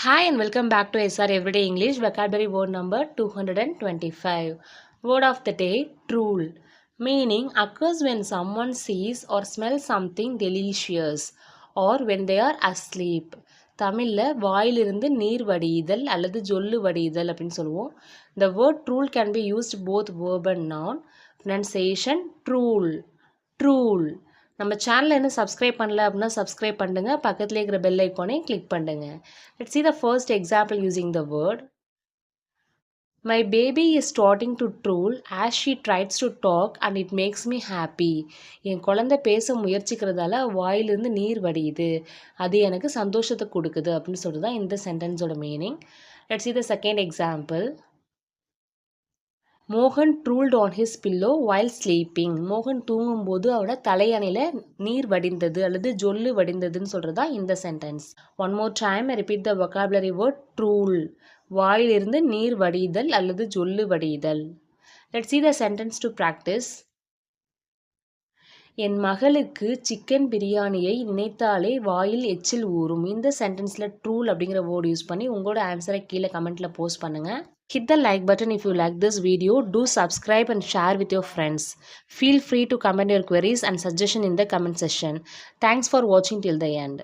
Hi and welcome back to SR Everyday English vocabulary word number 225. Word of the day trull. Meaning occurs when someone sees or smells something delicious or when they are asleep. தமிழில் வாயிலிருந்து நீர் வடியுதல் அல்லது ஜொல்லு வடியுதல் அப்படின்னு சொல்லுவோம். The word trull can be used both verb and noun. Pronunciation trull. Trull. நம்ம சேனலை இன்னும் subscribe பண்ணல அப்படின்னா சப்ஸ்கிரைப் பண்ணுங்க, பக்கத்துல இருக்கிற பெல் ஐக்கானை கிளிக் பண்ணுங்க. Let's see the first example using the word. My baby is starting to drool as she tries to talk and it makes me happy. என் குழந்தை பேச முயற்சிக்கிறதால வாயிலிருந்து நீர் வடியுது, அது எனக்கு சந்தோஷத்தை கொடுக்குது அப்படின்னு சொல்றது தான் இந்த சென்டென்ஸோட meaning. Let's see the second example. மோகன் drooled on his pillow while sleeping. மோகன் தூங்கும்போது அவரோட தலையணையில் நீர் வடிந்தது அல்லது ஜொல்லு வடிந்ததுன்னு சொல்கிறது தான் இந்த sentence. One more time repeat the vocabulary word drool. வாயிலிருந்து நீர் வடிதல் அல்லது ஜொல்லு வடிதல். Let's see the sentence to practice. என் மகளுக்கு சிக்கன் பிரியாணியை நினைத்தாலே வாயில் எச்சில் ஊறும். இந்த சென்டென்ஸில் ட்ரூல் அப்படிங்கிற வேர்டு யூஸ் பண்ணி உங்களோட ஆன்சரை கீழே கமெண்ட்டில் போஸ்ட் பண்ணுங்கள். Hit the like button if you like this video. Do subscribe and share with your friends. Feel free to comment your queries and suggestion in the comment section. Thanks for watching till the end.